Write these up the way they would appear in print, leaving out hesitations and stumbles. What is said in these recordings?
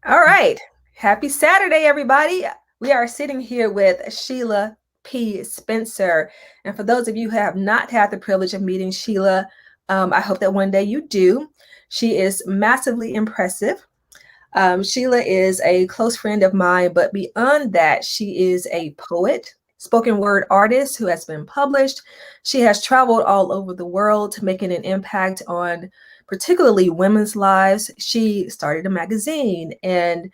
All right. Happy Saturday, everybody. We are sitting here with Sheila P. Spencer. And for those of you who have not had the privilege of meeting Sheila, I hope that one day you do. She is massively impressive. Sheila is a close friend of mine, but beyond that, she is a poet, spoken word artist who has been published. She has traveled all over the world, making an impact on particularly women's lives. She started a magazine and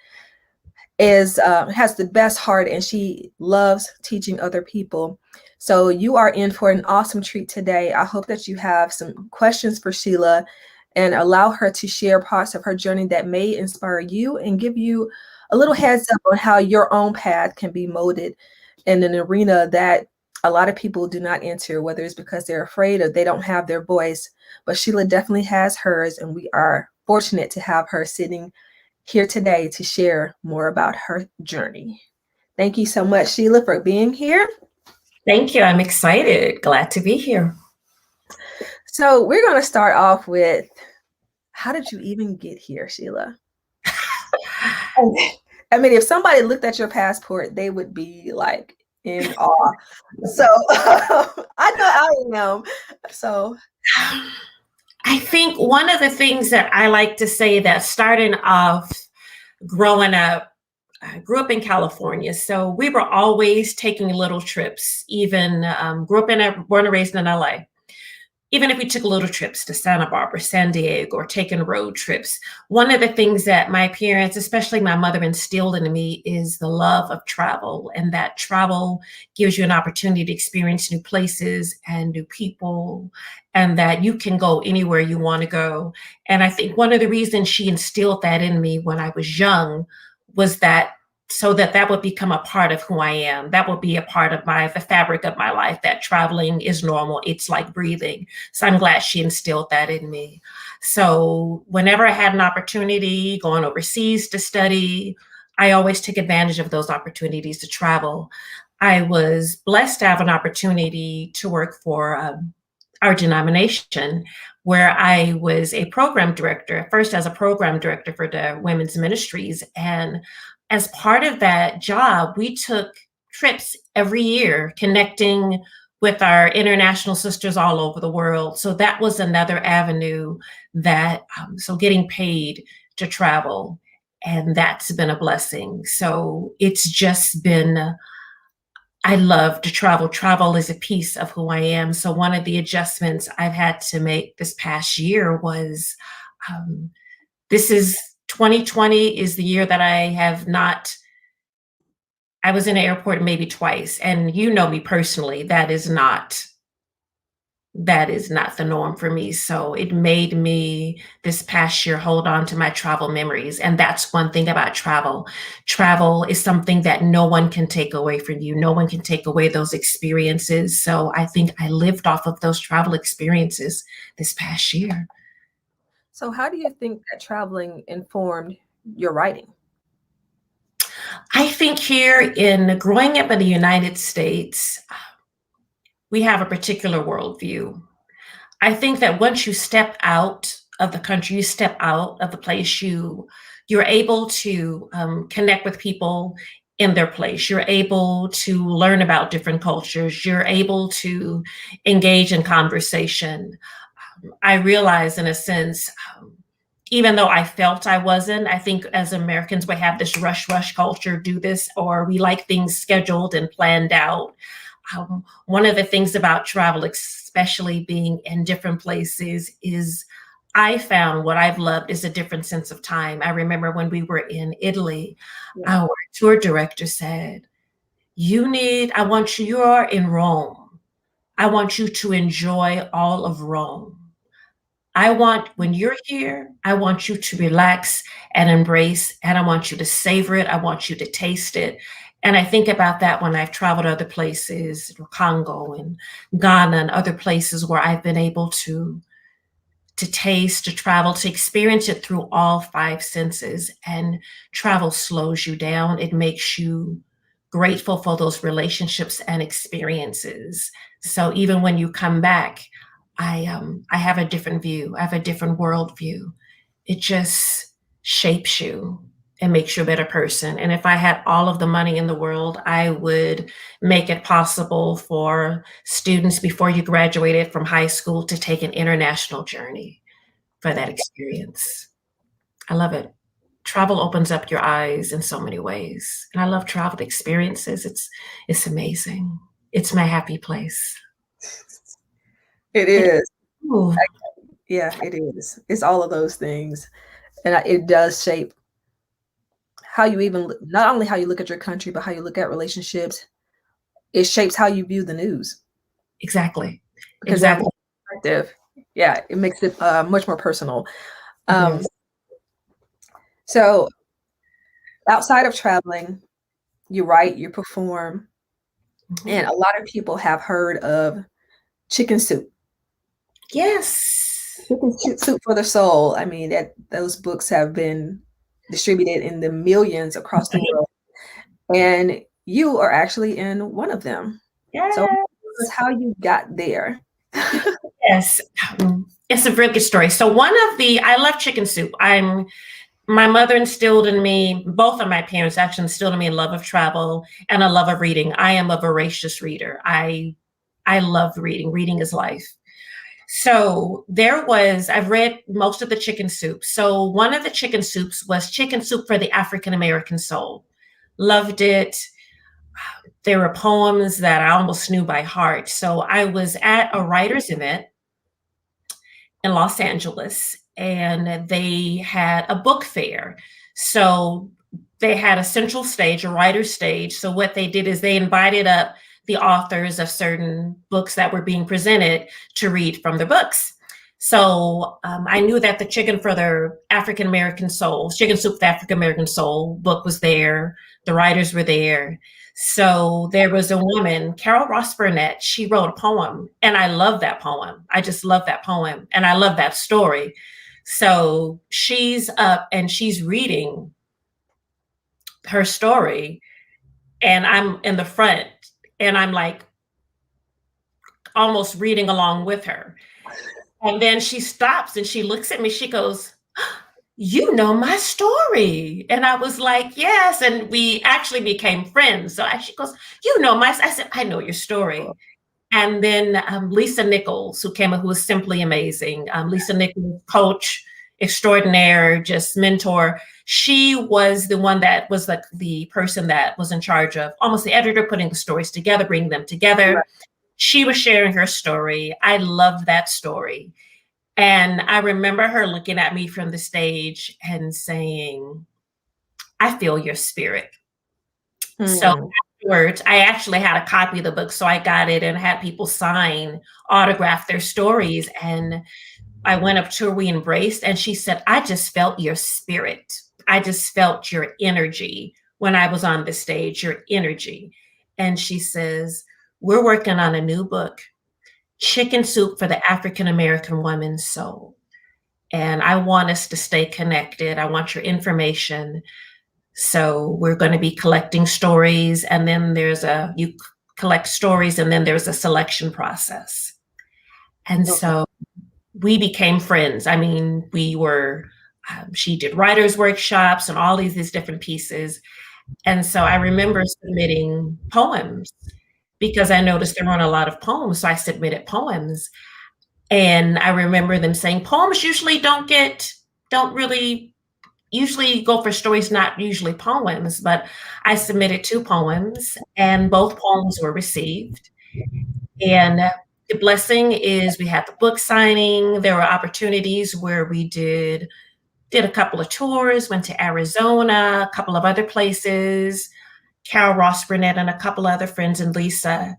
is has the best heart, and she loves teaching other people. So you are in for an awesome treat today. I hope that you have some questions for Sheila and allow her to share parts of her journey that may inspire you and give you a little heads up on how your own path can be molded in an arena that a lot of people do not enter, whether it's because they're afraid or they don't have their voice. But Sheila definitely has hers, and we are fortunate to have her sitting here today to share more about her journey. Thank you so much, Sheila, for being here. Thank you. I'm excited. Glad to be here. So we're going to start off with, how did you even get here, Sheila? I mean, if somebody looked at your passport, they would be like in awe. So I know I am. So I think one of the things that I like to say that starting off growing up, I grew up in California, so we were always taking little trips. Even born and raised in LA. Even if we took little trips to Santa Barbara, San Diego, or taking road trips, one of the things that my parents, especially my mother, instilled in me is the love of travel, and that travel gives you an opportunity to experience new places and new people, and that you can go anywhere you want to go. And I think one of the reasons she instilled that in me when I was young was that so that would become a part of who I am. That would be a part of the fabric of my life, that traveling is normal. It's like breathing. So I'm glad she instilled that in me. So whenever I had an opportunity going overseas to study, I always took advantage of those opportunities to travel. I was blessed to have an opportunity to work for our denomination, where I was a program director, first as a program director for the women's ministries. And as part of that job, we took trips every year connecting with our international sisters all over the world. So that was another avenue so getting paid to travel, and that's been a blessing. So it's just been, I love to travel. Travel is a piece of who I am. So one of the adjustments I've had to make this past year was um, this is 2020 is the year that I was in an airport maybe twice. And you know me personally, that is not the norm for me. So it made me this past year hold on to my travel memories. And that's one thing about travel. Travel is something that no one can take away from you. No one can take away those experiences. So I think I lived off of those travel experiences this past year. So how do you think that traveling informed your writing? I think here in growing up in the United States, we have a particular worldview. I think that once you step out of the country, you step out of the place, you're able to connect with people in their place. You're able to learn about different cultures. You're able to engage in conversation. I realize, in a sense, even though I felt I wasn't, I think as Americans, we have this rush culture, do this, or we like things scheduled and planned out. One of the things about travel, especially being in different places, is I found what I've loved is a different sense of time. I remember when we were in Italy, our tour director said, you are in Rome. I want you to enjoy all of Rome. When you're here, I want you to relax and embrace, and I want you to savor it. I want you to taste it. And I think about that when I've traveled other places, Congo and Ghana and other places where I've been able to taste, to travel, to experience it through all five senses. And travel slows you down. It makes you grateful for those relationships and experiences. So even when you come back, I have a different view. I have a different worldview. It just shapes you and makes you a better person. And if I had all of the money in the world, I would make it possible for students before you graduated from high school to take an international journey for that experience. I love it. Travel opens up your eyes in so many ways. And I love travel experiences. It's amazing. It's my happy place. It is. Ooh, Yeah, it is. It's all of those things. And it does shape how you even, not only how you look at your country, but how you look at relationships. It shapes how you view the news. exactly. Because Exactly. that perspective, yeah, it makes it much more personal. Yes. So outside of traveling, you write, you perform, and a lot of people have heard of chicken soup. Yes. Chicken soup for the soul. I mean, those books have been distributed in the millions across the world, and you are actually in one of them. So Yes. this is how you got there. Yes. It's a very good story. So I love chicken soup. My mother instilled in me, both of my parents actually instilled in me a love of travel and a love of reading. I am a voracious reader. I love reading. Reading is life. So I've read most of the chicken soup. So one of the chicken soups was Chicken Soup for the African American Soul. Loved it. There were poems that I almost knew by heart. So I was at a writer's event in Los Angeles, and they had a book fair. So they had a central stage, a writer's stage. So what they did is they invited up the authors of certain books that were being presented to read from their books. So I knew that the Chicken for the African American Soul, Chicken Soup for the African American Soul book was there. The writers were there. So there was a woman, Carol Ross Burnett, she wrote a poem, and I love that poem. I just love that poem, and I love that story. So she's up and she's reading her story, and I'm in the front, and I'm like almost reading along with her. And then she stops and she looks at me, she goes, "You know my story." And I was like, "Yes." And we actually became friends. So she goes, "You know I said, "I know your story." And then Lisa Nichols, who was simply amazing. Lisa Nichols, coach extraordinaire, just mentor. She was the one that was the person that was in charge of almost the editor, putting the stories together, bringing them together. Right. She was sharing her story. I loved that story. And I remember her looking at me from the stage and saying, "I feel your spirit." So afterwards, I actually had a copy of the book, so I got it and had people autograph their stories. And I went up to her, we embraced, and she said, "I just felt your spirit. I just felt your energy when I was on the stage, your energy." And she says, "We're working on a new book, Chicken Soup for the African American Woman's Soul. And I want us to stay connected. I want your information. So we're going to be collecting stories, and then you collect stories, and then there's a selection process." And so we became friends. I mean, she did writers' workshops and all these different pieces. And so I remember submitting poems because I noticed there weren't a lot of poems. So I submitted poems. And I remember them saying poems usually don't really usually go for stories, not usually poems, but I submitted 2 poems and both poems were received. And the blessing is we had the book signing. There were opportunities where we did a couple of tours, went to Arizona, a couple of other places. Carol Ross Burnett and a couple other friends and Lisa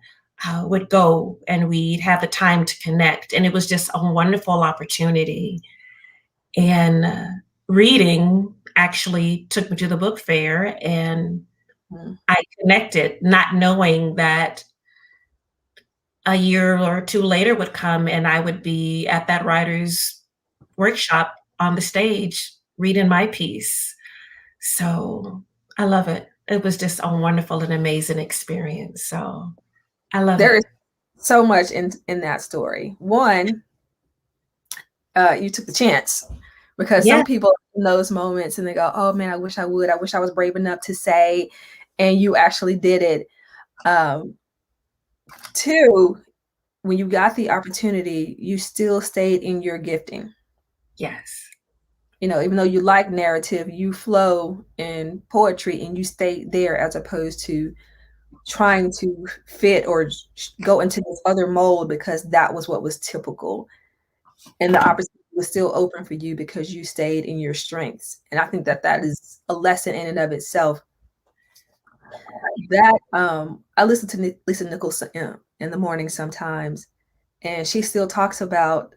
would go, and we'd have the time to connect. And it was just a wonderful opportunity. And reading actually took me to the book fair, and I connected, not knowing that a year or 2 later would come and I would be at that writer's workshop on the stage reading my piece. So I love it. It was just a wonderful and amazing experience. So I love There is it. so much in that story. One, you took the chance, because Yeah. some people in those moments and they go, oh man, I wish I would. I wish I was brave enough to say, and you actually did it. Two, when you got the opportunity, you still stayed in your gifting. Yes. You know, even though you like narrative, you flow in poetry and you stay there as opposed to trying to fit or go into this other mold because that was what was typical. And the opportunity was still open for you because you stayed in your strengths. And I think that that is a lesson in and of itself. That I listen to Lisa Nichols in the morning sometimes, and she still talks about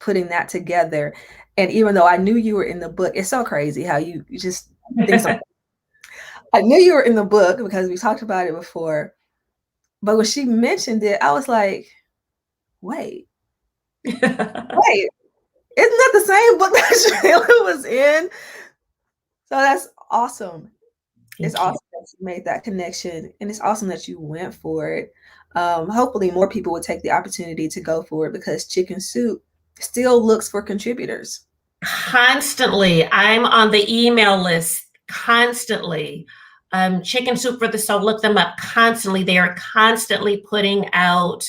putting that together. And even though I knew you were in the book, it's so crazy how you just think something. I knew you were in the book because we talked about it before. But when she mentioned it, I was like, wait, isn't that the same book that Sheila was in? So that's awesome. It's awesome that you made that connection, and it's awesome that you went for it. Hopefully, more people would take the opportunity to go for it because Chicken Soup still looks for contributors. Constantly. I'm on the email list constantly. Chicken Soup for the Soul, look them up constantly. They are constantly putting out,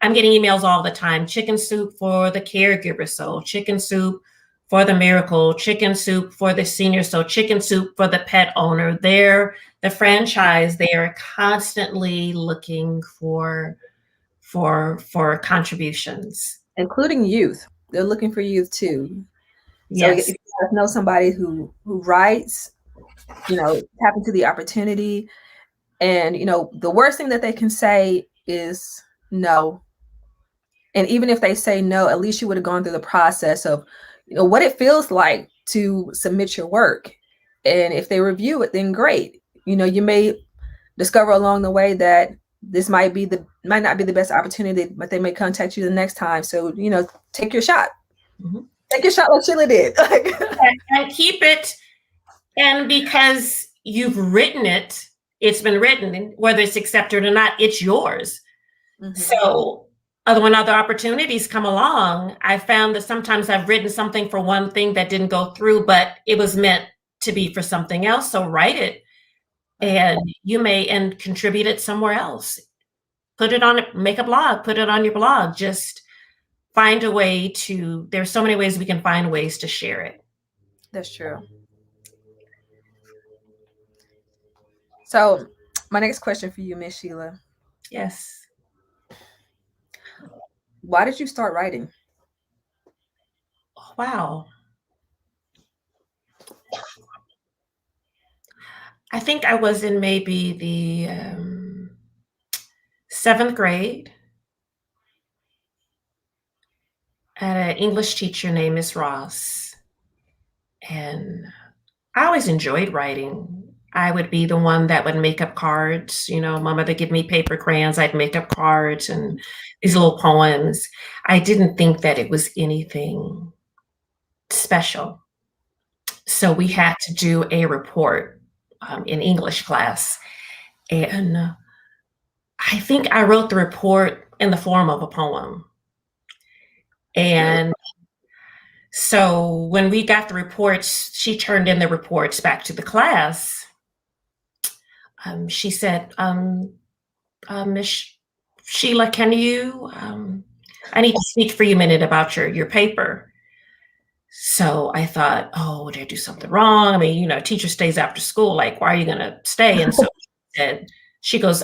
I'm getting emails all the time. Chicken Soup for the caregiver soul, Chicken Soup for the miracle, Chicken Soup for the senior soul, Chicken Soup for the pet owner. They're the franchise. They are constantly looking for contributions, Including youth. They're looking for youth too. So if yes. you know somebody who writes, you know, tap into the opportunity. And you know, the worst thing that they can say is no. And even if they say no, at least you would have gone through the process of, you know, what it feels like to submit your work. And if they review it, then great. You know, you may discover along the way that this might not be the best opportunity, but they may contact you the next time. So, you know, take your shot. Mm-hmm. Take your shot like Sheila did. And keep it. And because you've written it, it's been written, whether it's accepted or not, it's yours. Mm-hmm. So when other opportunities come along, I found that sometimes I've written something for one thing that didn't go through, but it was meant to be for something else. So write it, and you may and contribute it somewhere else. Put it on, make a blog, put it on your blog. Just find a way to, there's so many ways we can find ways to share it. That's true. So my next question for you, Miss Sheila. Yes. Why did you start writing? Wow. I think I was in maybe the 7th grade. I had an English teacher named Miss Ross. And I always enjoyed writing. I would be the one that would make up cards. You know, my mother would give me paper crayons. I'd make up cards and these little poems. I didn't think that it was anything special. So we had to do a report in English class. And I think I wrote the report in the form of a poem. And so when we got the reports, she turned in the reports back to the class. She said, Miss Sheila, can you, I need to speak for you a minute about your paper. So I thought, oh, did I do something wrong? I mean, you know, teacher stays after school, like, why are you gonna stay? And so she goes,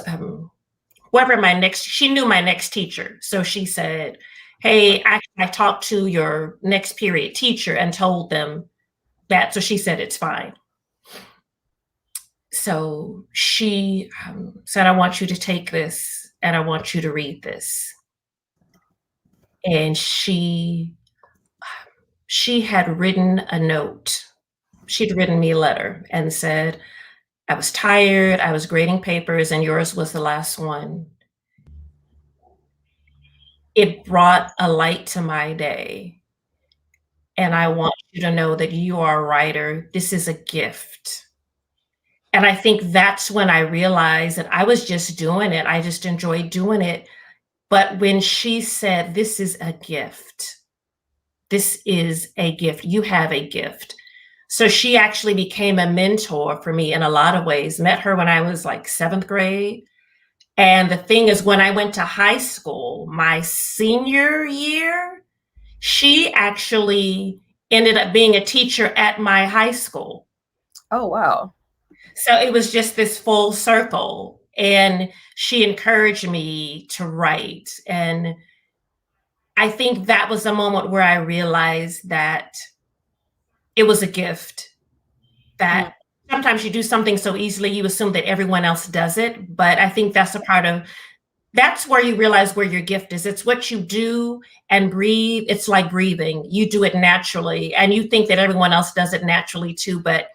she knew my next teacher. So she said, hey, I talked to your next period teacher and told them that. So she said, it's fine. So she said, I want you to take this and I want you to read this. And she had written a note. She'd written me a letter and said, I was tired, I was grading papers, and yours was the last one. It brought a light to my day. And I want you to know that you are a writer. This is a gift. And I think that's when I realized that I was just doing it. I just enjoyed doing it. But when she said, this is a gift, this is a gift. You have a gift. So she actually became a mentor for me in a lot of ways. Met her when I was like 7th grade. And the thing is, when I went to high school, my senior year, she actually ended up being a teacher at my high school. Oh, wow. So it was just this full circle. And she encouraged me to write. And I think that was a moment where I realized that it was a gift, that sometimes you do something so easily, you assume that everyone else does it. But I think that's where you realize where your gift is. It's what you do and breathe. It's like breathing. You do it naturally and you think that everyone else does it naturally too. But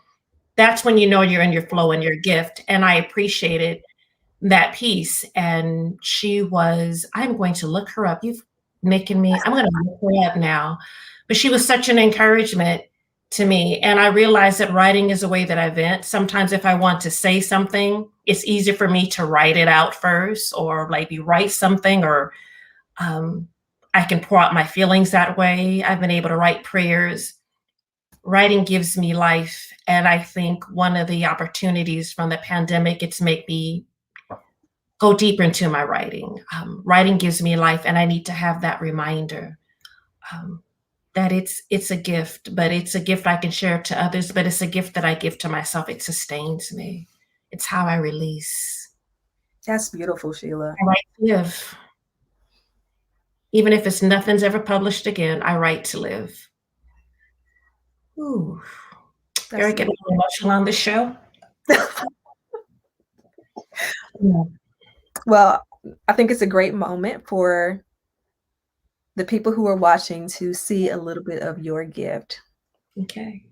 that's when you know you're in your flow and your gift. And I appreciated that piece. And I'm going to look her up. I'm going to look her up now. But she was such an encouragement to me. And I realized that writing is a way that I vent. Sometimes if I want to say something, it's easier for me to write it out first, or maybe write something, or I can pour out my feelings that way. I've been able to write prayers. Writing gives me life. And I think one of the opportunities from the pandemic, it's made me go deeper into my writing. Writing gives me life, and I need to have that reminder that it's a gift, but it's a gift I can share to others, but it's a gift that I give to myself. It sustains me. It's how I release. That's beautiful, Sheila. I write to live. Even if nothing's ever published again, I write to live. Ooh. You're getting emotional on this show? Yeah. Well, I think it's a great moment for the people who are watching to see a little bit of your gift. Okay.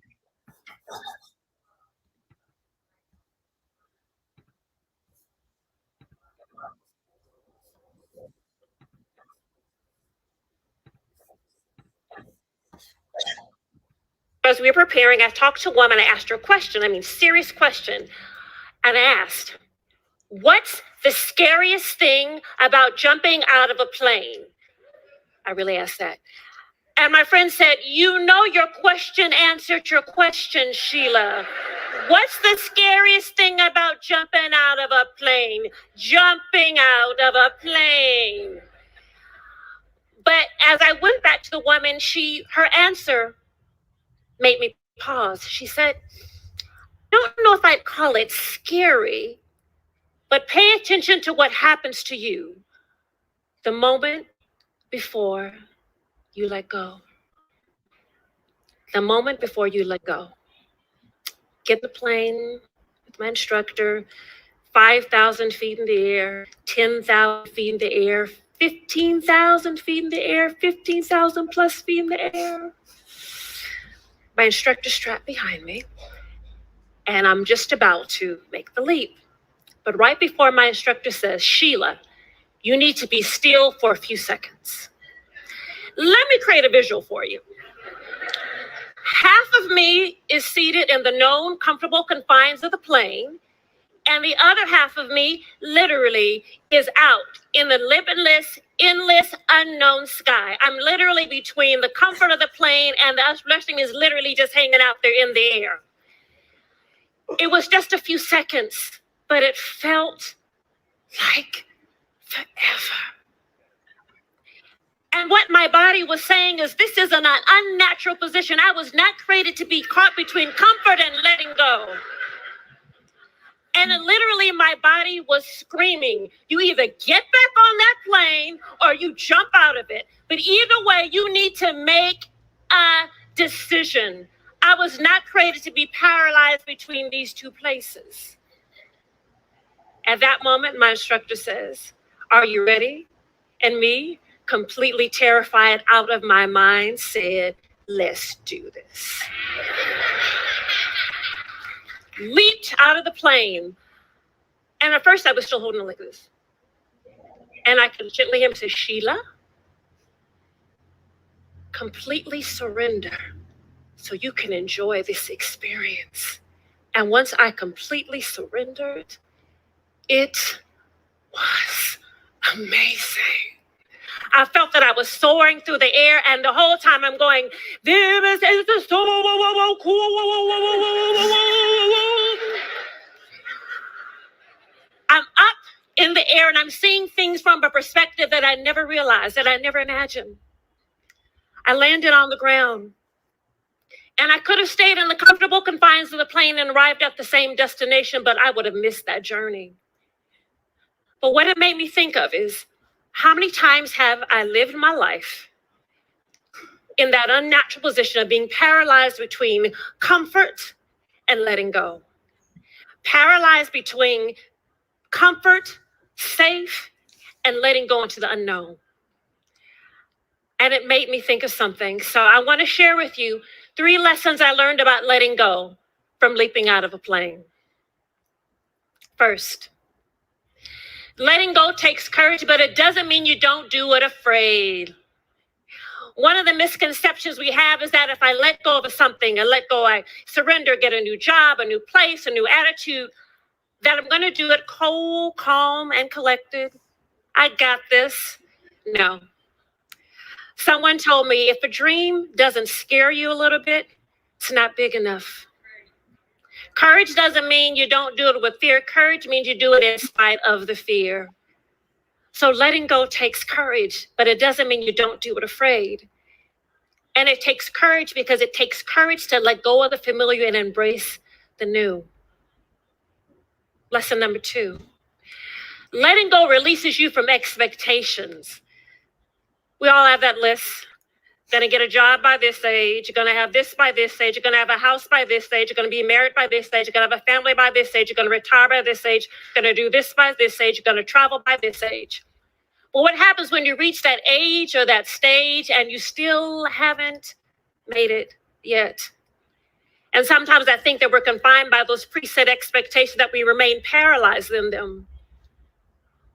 As we were preparing, I talked to a woman, I asked her a question, serious question. And I asked, what's the scariest thing about jumping out of a plane? I really asked that. And my friend said, your question answered your question, Sheila. What's the scariest thing about jumping out of a plane? Jumping out of a plane. But as I went back to the woman, her answer made me pause. She said, I don't know if I'd call it scary, but pay attention to what happens to you the moment before you let go. The moment before you let go. Get in the plane with my instructor, 5,000 feet in the air, 10,000 feet in the air, 15,000 feet in the air, 15,000 plus feet in the air. My instructor strapped behind me, and I'm just about to make the leap. But right before my instructor says, Sheila, you need to be still for a few seconds. Let me create a visual for you. Half of me is seated in the known comfortable confines of the plane, and the other half of me literally is out in the limitless, endless, unknown sky. I'm literally between the comfort of the plane, and the rest of me is literally just hanging out there in the air. It was just a few seconds, but it felt like forever. And what my body was saying is, this is an unnatural position. I was not created to be caught between comfort and letting go. And literally my body was screaming, you either get back on that plane or you jump out of it. But either way, you need to make a decision. I was not created to be paralyzed between these two places. At that moment, my instructor says, are you ready? And me, completely terrified out of my mind, said, let's do this. Leaped out of the plane. And at first I was still holding it like this. And I could gently hear him say, Sheila, completely surrender so you can enjoy this experience. And once I completely surrendered, it was amazing. I felt that I was soaring through the air, and the whole time I'm going, this is the soul. I'm up in the air and I'm seeing things from a perspective that I never realized, that I never imagined. I landed on the ground. And I could have stayed in the comfortable confines of the plane and arrived at the same destination, but I would have missed that journey. But what it made me think of is, how many times have I lived my life in that unnatural position of being paralyzed between comfort and letting go? Paralyzed between comfort, safe, and letting go into the unknown. And it made me think of something. So I want to share with you 3 lessons I learned about letting go from leaping out of a plane. First, letting go takes courage, but it doesn't mean you don't do it afraid. One of the misconceptions we have is that if I let go of something, I surrender, get a new job, a new place, a new attitude, that I'm going to do it cold, calm, and collected. I got this. No. Someone told me, if a dream doesn't scare you a little bit, it's not big enough. Courage doesn't mean you don't do it with fear. Courage means you do it in spite of the fear. So letting go takes courage, but it doesn't mean you don't do it afraid. And it takes courage because it takes courage to let go of the familiar and embrace the new. Lesson number 2. Letting go releases you from expectations. We all have that list. Gonna get a job by this age. You're gonna have this by this age. You're gonna have a house by this age. You're gonna be married by this age. You're gonna have a family by this age. You're gonna retire by this age. You're gonna do this by this age. You're gonna travel by this age. Well, what happens when you reach that age or that stage and you still haven't made it yet? And sometimes I think that we're confined by those preset expectations, that we remain paralyzed in them.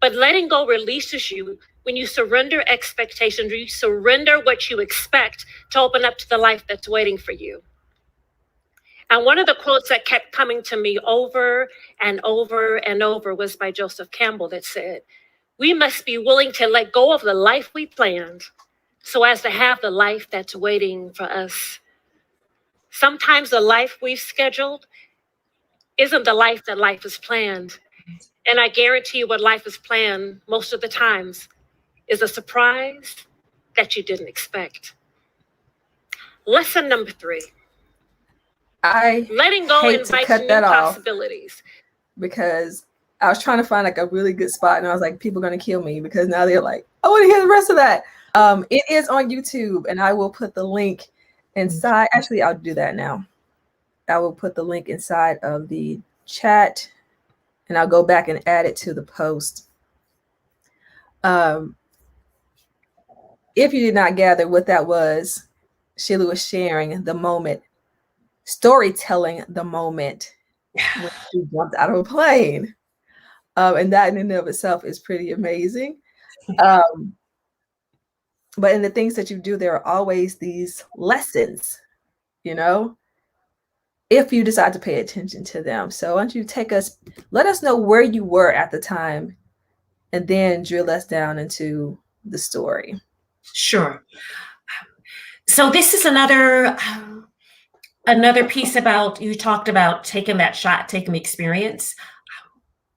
But letting go releases you when you surrender expectations, you surrender what you expect to open up to the life that's waiting for you. And one of the quotes that kept coming to me over and over and over was by Joseph Campbell, that said, we must be willing to let go of the life we planned so as to have the life that's waiting for us. Sometimes the life we've scheduled isn't the life that life is planned. And I guarantee you what life is planned most of the times is a surprise that you didn't expect. Lesson number 3. Letting go invites new possibilities. Because I was trying to find like a really good spot, and I was like, people are going to kill me because now they're like, I want to hear the rest of that. It is on YouTube, and I will put the link inside. Actually, I'll do that now. I will put the link inside of the chat, and I'll go back and add it to the post. If you did not gather what that was, Sheila was sharing the moment, storytelling the moment when she jumped out of a plane. And that in and of itself is pretty amazing. But in the things that you do, there are always these lessons, you know, if you decide to pay attention to them. So why don't you let us know where you were at the time, and then drill us down into the story. Sure. So this is another piece about, you talked about taking that shot, taking the experience.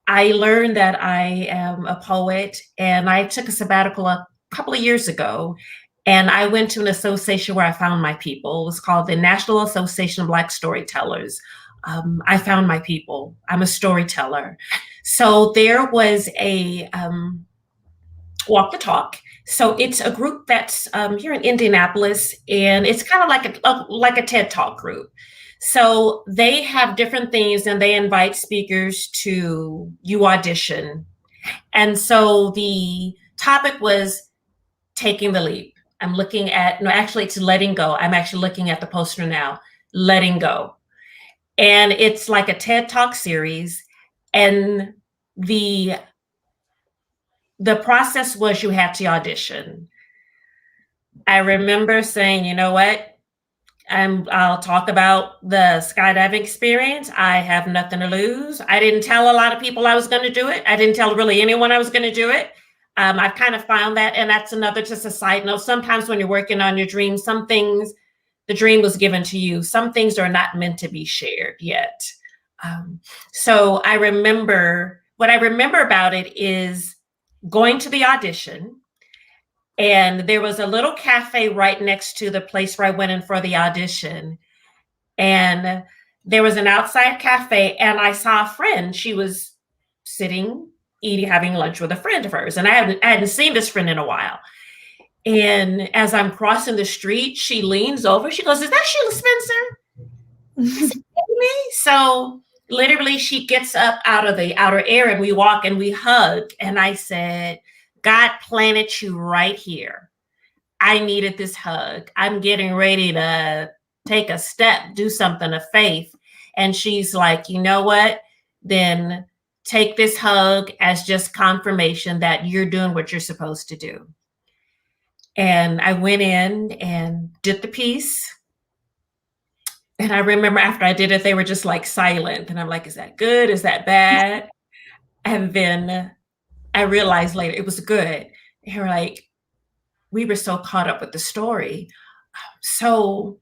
I learned that I am a poet, and I took a sabbatical a couple of years ago, and I went to an association where I found my people. It was called the National Association of Black Storytellers. I found my people. I'm a storyteller. So there was a walk the talk. So it's a group that's here in Indianapolis, and it's kind of like a TED Talk group. So they have different things, and they invite speakers to you audition. And so the topic was taking the leap. I'm looking at, no, actually it's letting go. I'm actually looking at the poster now, letting go. And it's like a TED Talk series. And the process was you had to audition. I remember saying, you know what? I'll talk about the skydiving experience. I have nothing to lose. I didn't tell a lot of people I was going to do it. I didn't tell really anyone I was going to do it. I've kind of found that, and that's another, just a side note. Sometimes when you're working on your dream, some things, the dream was given to you. Some things are not meant to be shared yet. So what I remember about it is going to the audition, and there was a little cafe right next to the place where I went in for the audition. And there was an outside cafe, and I saw a friend. She was sitting, eating, having lunch with a friend of hers. And I hadn't seen this friend in a while. And as I'm crossing the street, she leans over. She goes, "Is that Sheila Spencer?" I said, "Me?" So literally she gets up out of the outer air, and we walk and we hug. And I said, "God planted you right here. I needed this hug. I'm getting ready to take a step, do something of faith." And she's like, "You know what? Then take this hug as just confirmation that you're doing what you're supposed to do." And I went in and did the piece. And I remember after I did it, they were just like silent. And I'm like, "Is that good? Is that bad?" And then I realized later it was good. They were like, we were so caught up with the story. So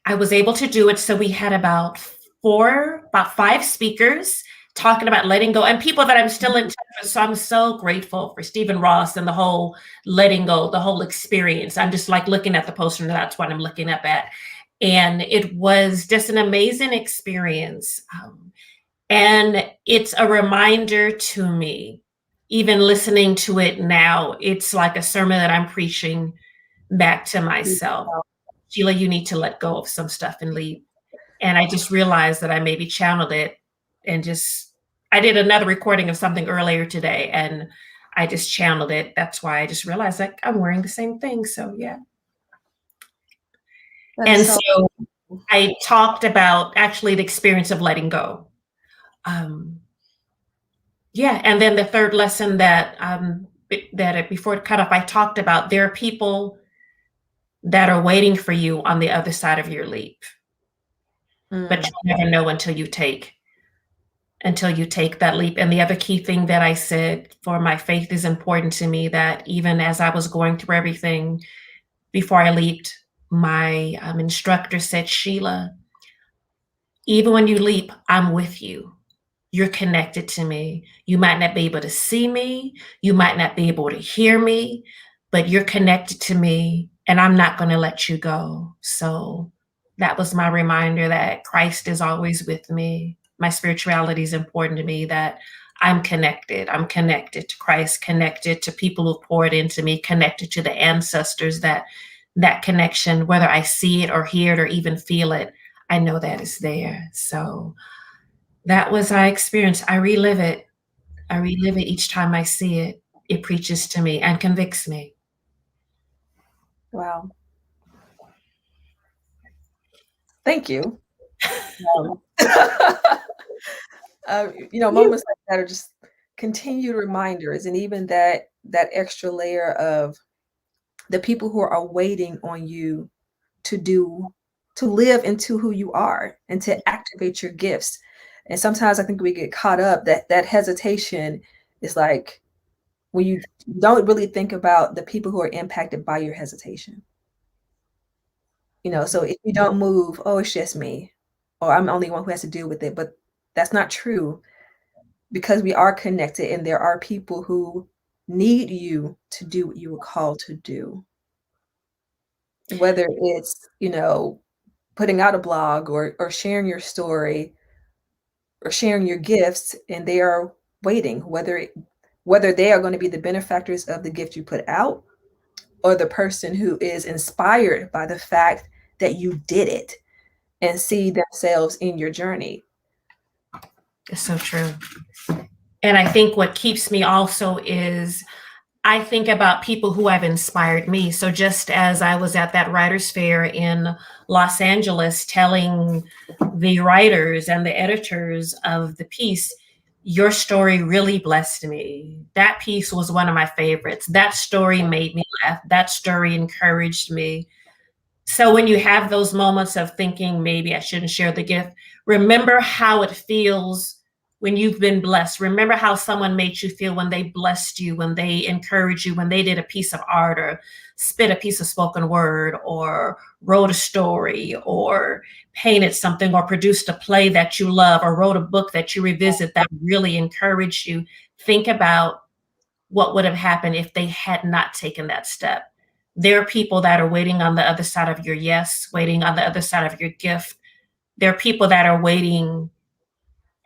I was able to do it. So we had about 5 speakers talking about letting go, and people that I'm still in touch with. So I'm so grateful for Stephen Ross and the whole letting go, the whole experience. I'm just like looking at the poster, and that's what I'm looking up at. And it was just an amazing experience. And it's a reminder to me, even listening to it now, it's like a sermon that I'm preaching back to myself. Sheila, you need to let go of some stuff and leave. And I just realized that I maybe channeled it, and I did another recording of something earlier today, and I just channeled it. That's why I just realized that I'm wearing the same thing. So yeah. And so I talked about actually the experience of letting go. Yeah. And then the third lesson that before it cut off, I talked about, there are people that are waiting for you on the other side of your leap. But you'll never know until you take that leap. And the other key thing that I said for my faith is important to me, that even as I was going through everything before I leaped, my instructor said, "Sheila, even when you leap, I'm with you. You're connected to me. You might not be able to see me. You might not be able to hear me, but you're connected to me, and I'm not going to let you go." So that was my reminder that Christ is always with me. My spirituality is important to me, that I'm connected. I'm connected to Christ, connected to people who poured into me, connected to the ancestors. That connection, whether I see it or hear it or even feel it, I know that is there. So that was my experience. I relive it. Each time I see it. It preaches to me and convicts me. Wow. Thank you. Moments like that are just continued reminders, and even that extra layer of the people who are waiting on you to live into who you are and to activate your gifts. And sometimes I think we get caught up that hesitation is like when you don't really think about the people who are impacted by your hesitation. So if you don't move, oh, it's just me, or I'm the only one who has to deal with it. But that's not true, because we are connected, and there are people who need you to do what you were called to do. Whether it's, putting out a blog or sharing your story or sharing your gifts, and they are waiting, whether they are going to be the benefactors of the gift you put out, or the person who is inspired by the fact that you did it and see themselves in your journey. It's so true. And I think what keeps me also is I think about people who have inspired me. So just as I was at that writers' fair in Los Angeles telling the writers and the editors of the piece, your story really blessed me. That piece was one of my favorites. That story made me laugh. That story encouraged me. So when you have those moments of thinking, maybe I shouldn't share the gift, remember how it feels when you've been blessed. Remember how someone made you feel when they blessed you, when they encouraged you, when they did a piece of art or spit a piece of spoken word or wrote a story or painted something or produced a play that you love or wrote a book that you revisit that really encouraged you. Think about what would have happened if they had not taken that step. There are people that are waiting on the other side of your yes, waiting on the other side of your gift. There are people that are waiting.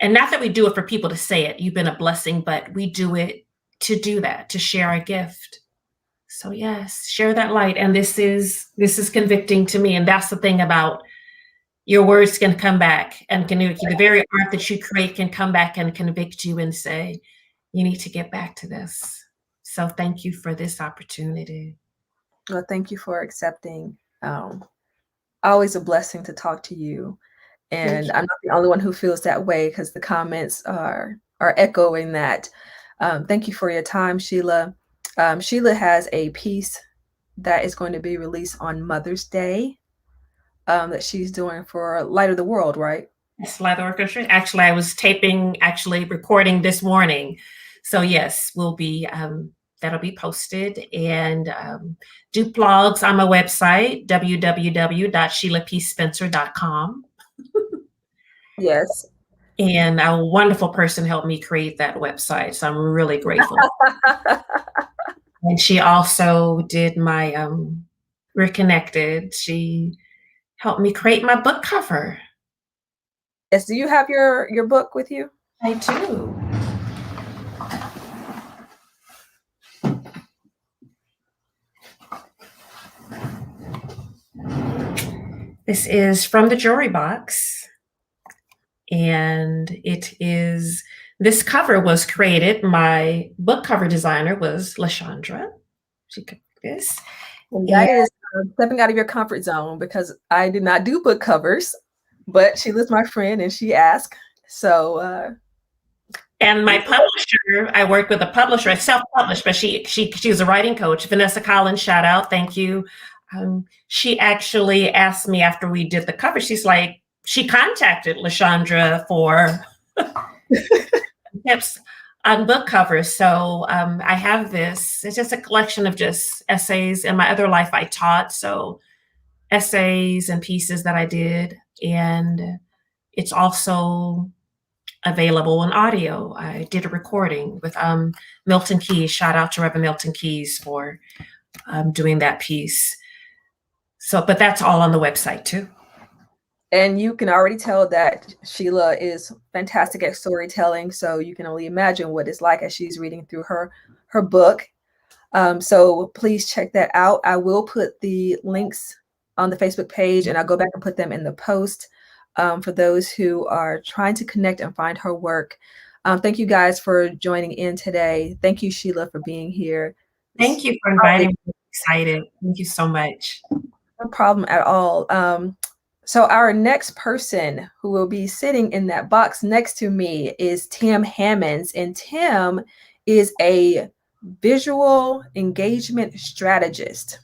And not that we do it for people to say it, you've been a blessing, but we do it to do that, to share our gift. So yes, share that light. And this is convicting to me. And that's the thing about your words can come back and the very art that you create can come back and convict you and say, you need to get back to this. So thank you for this opportunity. Well, thank you for accepting. Always a blessing to talk to you. And I'm not the only one who feels that way, because the comments are echoing that. Thank you for your time, Sheila. Sheila has a piece that is going to be released on Mother's Day that she's doing for Light of the World, right? Yes, Light of the Orchestra. Actually, I was recording this morning. So yes, we'll be that'll be posted, and do blogs on my website, www.sheilapspencer.com. Yes. And a wonderful person helped me create that website. So I'm really grateful. And she also did my, we're connected. She helped me create my book cover. Yes. Do you have your book with you? I do. This is From the Jewelry Box. And this cover was created. My book cover designer was LaShaundra. She could do this. And that is stepping out of your comfort zone, because I did not do book covers, but Sheila's my friend and she asked. So and my publisher, I worked with a publisher, self-published, but she was a writing coach, Vanessa Collins, shout out, thank you. She actually asked me after we did the cover, she's like, she contacted LaShaundra for tips on book covers. So I have this. It's just a collection of just essays. In my other life, I taught. So essays and pieces that I did. And it's also available in audio. I did a recording with Milton Keyes. Shout out to Reverend Milton Keyes for doing that piece. So, but that's all on the website too. And you can already tell that Sheila is fantastic at storytelling. So you can only imagine what it's like as she's reading through her book. So please check that out. I will put the links on the Facebook page, and I'll go back and put them in the post for those who are trying to connect and find her work. Thank you guys for joining in today. Thank you, Sheila, for being here. Thank you for inviting me. I'm excited. Thank you so much. No problem at all. So our next person who will be sitting in that box next to me is Tim Hamons. And Tim is a visual engagement strategist.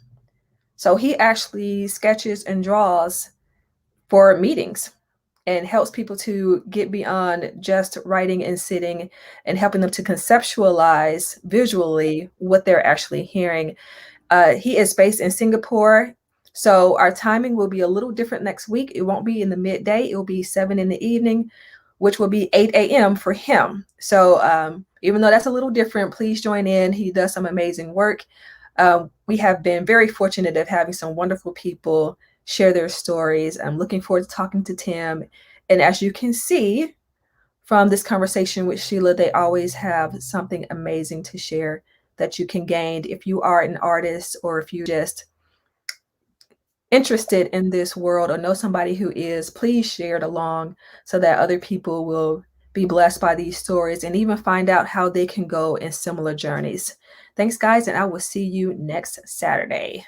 So he actually sketches and draws for meetings and helps people to get beyond just writing and sitting and helping them to conceptualize visually what they're actually hearing. He is based in Singapore. So our timing will be a little different next week. It won't be in the midday. It will be 7 in the evening, which will be 8 a.m. for him. So even though that's a little different, please join in. He does some amazing work. We have been very fortunate of having some wonderful people share their stories. I'm looking forward to talking to Tim. And as you can see from this conversation with Sheila, they always have something amazing to share that you can gain if you are an artist, or if you just interested in this world or know somebody who is. Please share it along so that other people will be blessed by these stories and even find out how they can go in similar journeys. Thanks, guys, and I will see you next Saturday.